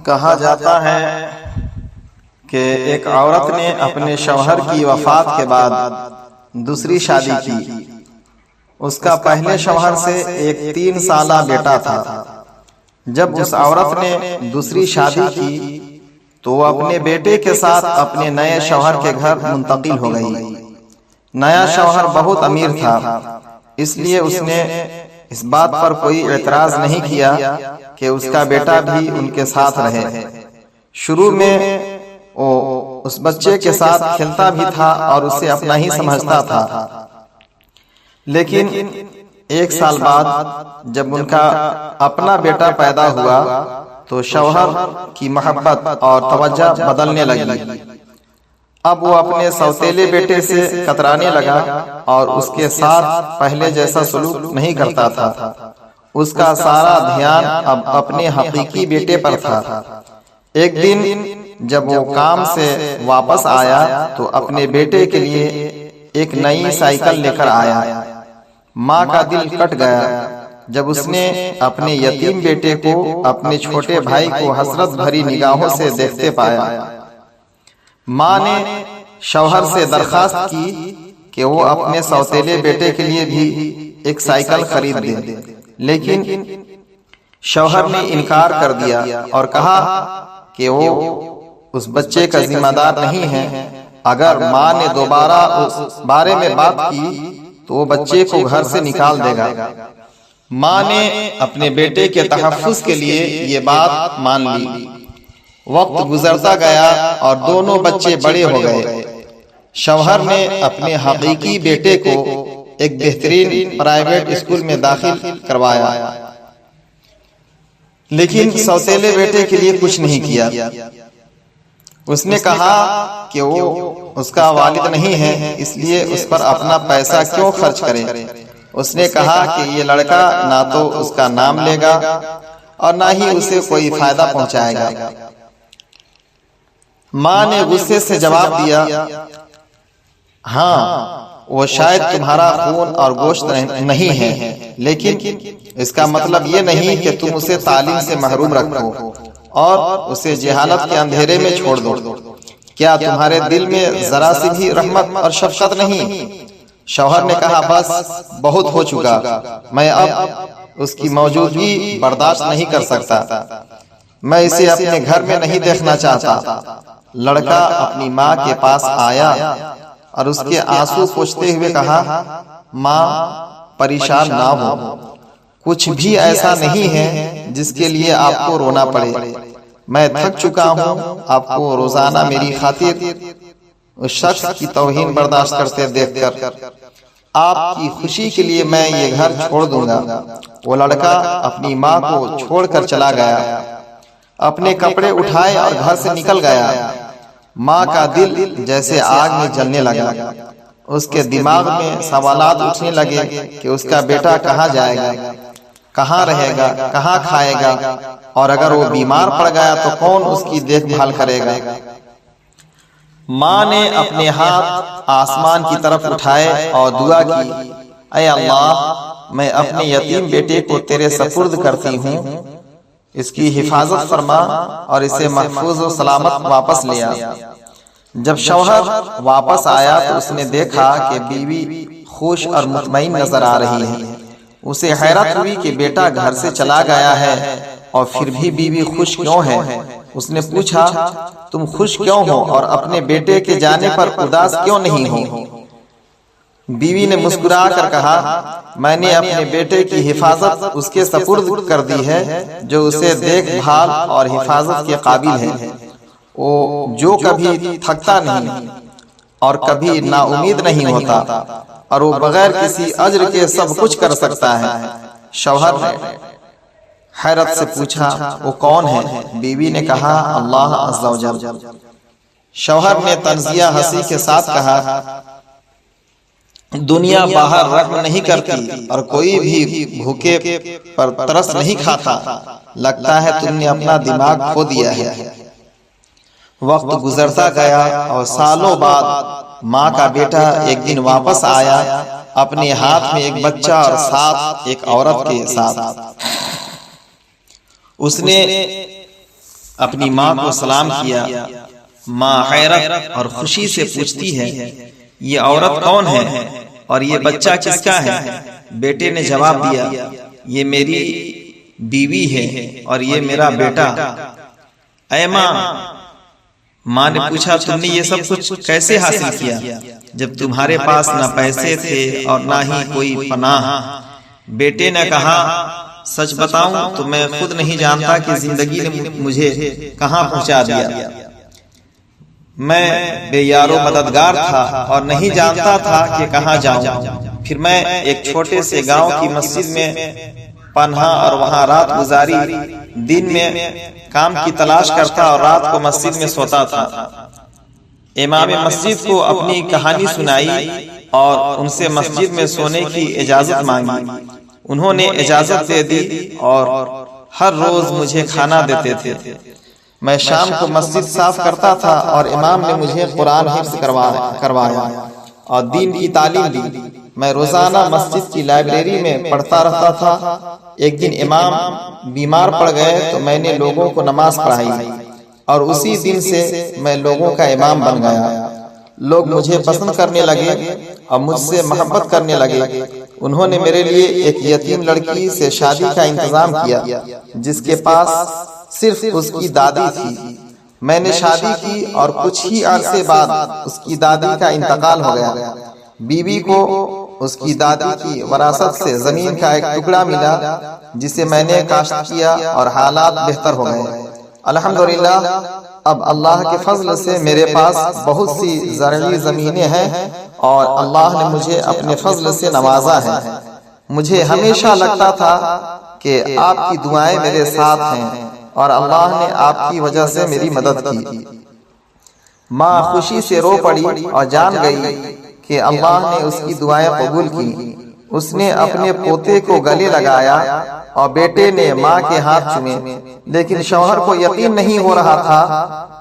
کہا جاتا ہے کہ ایک عورت نے اپنے شوہر کی وفات کے بعد دوسری شادی کی۔ اس کا پہلے شوہر سے ایک 3 سالہ بیٹا تھا۔ جب اس عورت نے دوسری شادی کی تو وہ اپنے بیٹے کے ساتھ اپنے نئے شوہر کے گھر منتقل ہو گئی۔ نیا شوہر بہت امیر تھا، اس لیے اس نے اس بات پر کوئی اعتراض نہیں کیا کہ اس کا بیٹا بھی ان کے ساتھ رہے۔ شروع میں وہ اس بچے کے ساتھ کھیلتا بھی تھا اور اسے اپنا ہی سمجھتا تھا، لیکن 1 سال بعد جب ان کا اپنا بیٹا پیدا ہوا تو شوہر کی محبت اور توجہ بدلنے لگی۔ اب وہ اپنے سوتیلے بیٹے سے کترانے لگا اور اس کے ساتھ پہلے جیسا سلوک نہیں کرتا تھا۔ اس کا سارا دھیان اب اپنے حقیقی بیٹے پر تھا۔ ایک دن جب وہ کام سے واپس آیا تو اپنے بیٹے کے لیے ایک نئی سائیکل لے کر آیا۔ ماں کا دل کٹ گیا جب اس نے اپنے یتیم بیٹے کو اپنے چھوٹے بھائی کو حسرت بھری نگاہوں سے دیکھتے پایا۔ ماں نے شوہر سے درخواست کی کہ وہ اپنے سوتیلے بیٹے کے لیے بھی ایک سائیکل خرید دے، لیکن شوہر نے انکار کر دیا اور کہا کہ وہ اس بچے کا ذمہ دار نہیں ہے۔ اگر ماں نے دوبارہ اس بارے میں بات کی تو وہ بچے کو گھر سے نکال دے گا۔ ماں نے اپنے بیٹے کے تحفظ کے لیے یہ بات مان لی۔ وقت گزرتا گیا اور دونوں بچے بڑے ہو گئے۔ شوہر نے اپنے حقیقی بیٹے کو ایک بہترین پرائیویٹ اسکول میں داخل کروایا، لیکن سوتیلے بیٹے کے لیے کچھ نہیں کیا۔ اس نے کہا کہ وہ اس کا والد نہیں ہے، اس لیے اس پر اپنا پیسہ کیوں خرچ کرے۔ اس نے کہا کہ یہ لڑکا نہ تو اس کا نام لے گا اور نہ ہی اسے کوئی فائدہ پہنچائے گا۔ ماں نے غصے سے جواب دیا، ہاں وہ شاید تمہارا خون اور گوشت نہیں ہے، لیکن اس کا مطلب یہ نہیں کہ تم اسے تعلیم سے محروم رکھو اور اسے جہالت کے اندھیرے میں چھوڑ دو۔ کیا تمہارے دل میں ذرا سی بھی رحمت اور شفقت نہیں؟ شوہر نے کہا، بس بہت ہو چکا، میں اب اس کی موجودگی برداشت نہیں کر سکتا، میں اسے اپنے گھر میں نہیں دیکھنا چاہتا۔ لڑکا اپنی ماں کے پاس آیا اور اس کے آنسو پوچھتے ہوئے کہا، ماں پریشان نہ ہو، کچھ بھی ایسا نہیں ہے جس کے لیے آپ کو رونا پڑے۔ میں تھک چکا ہوں آپ کو روزانہ میری خاطر اس شخص کی توہین برداشت کرتے دیکھ کر۔ آپ کی خوشی کے لیے میں یہ گھر چھوڑ دوں گا۔ وہ لڑکا اپنی ماں کو چھوڑ کر چلا گیا، اپنے کپڑے اٹھائے اور گھر سے نکل گیا۔ ماں کا دل جیسے آگ میں جلنے لگا۔ اس کے دماغ میں سوالات اٹھنے لگے کہ اس کا بیٹا کہاں جائے گا، کہاں رہے گا، کہاں کھائے گا، اور اگر وہ بیمار پڑ گیا تو کون اس کی دیکھ بھال کرے گا۔ ماں نے اپنے ہاتھ آسمان کی طرف اٹھائے اور دعا کی، اے اللہ، میں اپنے یتیم بیٹے کو تیرے سپرد کرتی ہوں، اس کی حفاظت فرما اور اسے محفوظ و سلامت واپس لے آ۔ جب شوہر واپس آیا تو اس نے دیکھا کہ بیوی خوش اور مطمئن نظر آ رہی ہے۔ اسے حیرت ہوئی کہ بیٹا گھر سے چلا گیا ہے اور پھر بھی بیوی خوش کیوں ہے۔ اس نے پوچھا، تم خوش کیوں ہو اور اپنے بیٹے کے جانے پر اداس کیوں نہیں ہو؟ بیوی نے مسکرا کر کہا، میں نے اپنے بیٹے کی حفاظت اس کے سپرد کر دی ہے جو اسے دیکھ بھال اور حفاظت کے قابل ہے۔ وہ جو کبھی تھکتا نہیں اور کبھی نا امید نہیں ہوتا، اور وہ بغیر کسی اجر کے سب کچھ کر سکتا ہے۔ شوہر نے حیرت سے پوچھا، وہ کون ہے؟ بیوی نے کہا، اللہ عز و جل۔ شوہر نے طنزیہ ہنسی کے ساتھ کہا، دنیا باہر رحم نہیں کرتی اور کوئی بھی بھوکے پر ترس نہیں کھاتا، لگتا ہے تم نے اپنا دماغ کھو دیا ہے۔ وقت گزرتا گیا اور سالوں بعد ماں کا بیٹا ایک دن واپس آیا، اپنے ہاتھ میں ایک بچہ اور ساتھ ایک عورت کے ساتھ۔ اس نے اپنی ماں کو سلام کیا۔ ماں حیرت اور خوشی سے پوچھتی ہے یہ عورت کون ہے اور یہ بچہ کس کا ہے؟ بیٹے نے جواب دیا یہ میری بیوی ہے اور یہ میرا بیٹا۔ اے ماں نے پوچھا تم نے یہ سب کچھ کیسے حاصل کیا جب تمہارے پاس نہ پیسے تھے اور نہ ہی کوئی پناہ؟ بیٹے نے کہا سچ بتاؤں تو میں خود نہیں جانتا کہ زندگی نے مجھے کہاں پہنچا دیا۔ میں بے یار و مددگار تھا اور نہیں جانتا تھا کہ کہاں جاؤں۔ پھر میں ایک چھوٹے سے گاؤں کی مسجد میں پنہا اور وہاں رات گزاری۔ دن میں کام کی تلاش کرتا اور رات کو مسجد میں سوتا تھا۔ امام مسجد کو اپنی کہانی سنائی اور ان سے مسجد میں سونے کی اجازت مانگی۔ انہوں نے اجازت دے دی اور ہر روز مجھے کھانا دیتے تھے۔ میں شام کو مسجد صاف کرتا تھا اور امام نے مجھے قرآن حفظ کروایا اور دین کی تعلیم دی۔ میں روزانہ مسجد کی لائبریری میں پڑھتا رہتا تھا۔ ایک دن امام بیمار پڑ گئے تو میں نے لوگوں کو نماز پڑھائی اور اسی دن سے میں لوگوں کا امام بن گیا۔ لوگ مجھے پسند کرنے لگے اور مجھ سے محبت کرنے لگے۔ انہوں نے میرے لیے ایک یتیم لڑکی سے شادی کا انتظام کیا جس کے پاس صرف اس کی دادی تھی۔ میں نے شادی کی اور کچھ ہی عرصے بعد اس کی دادی کا انتقال ہو گیا۔ بیوی کو اس کی دادی کی وراثت سے زمین کا ایک ٹکڑا ملا جسے میں نے کاشت کیا اور حالات بہتر ہو گئے۔ الحمدللہ اب اللہ کے فضل سے میرے پاس بہت سی زرعی زمینیں ہیں اور اللہ نے مجھے اپنے فضل سے نوازا ہے۔ مجھے ہمیشہ لگتا تھا کہ آپ کی دعائیں میرے ساتھ ہیں اور اللہ نے آپ کی وجہ سے میری مدد کی۔ ماں خوشی سے رو پڑی اور جان گئی کہ اللہ نے اس کی دعائیں قبول کی۔ اس نے اپنے پوتے کو گلے لگایا اور بیٹے نے ماں کے ہاتھ چومے، لیکن شوہر کو یقین نہیں ہو رہا تھا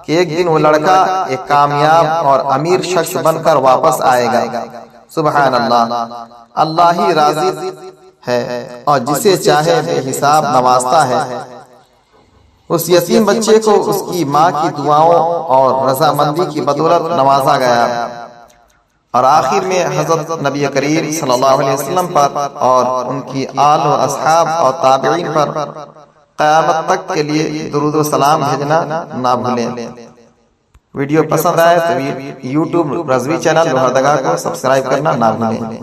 کہ ایک دن وہ لڑکا ایک کامیاب اور امیر شخص بن کر واپس آئے گا۔ سبحان اللہ، اللہ ہی رازق ہے اور جسے چاہے بے حساب نوازتا ہے۔ اس یتیم بچے کو اس کی ماں کی دعاؤں اور رضامندی کی بدولت نوازا گیا اور آخر میں حضرت نبی کریم صلی اللہ علیہ وسلم پر اور ان کی آل و اصحاب اور تابعین پر قیامت تک کے لیے درود و سلام بھیجنا نہ بھولیں۔ ویڈیو پسند آئے تو یوٹیوب رضوی چینل لوہردگا کو سبسکرائب کرنا نہ بھولیں۔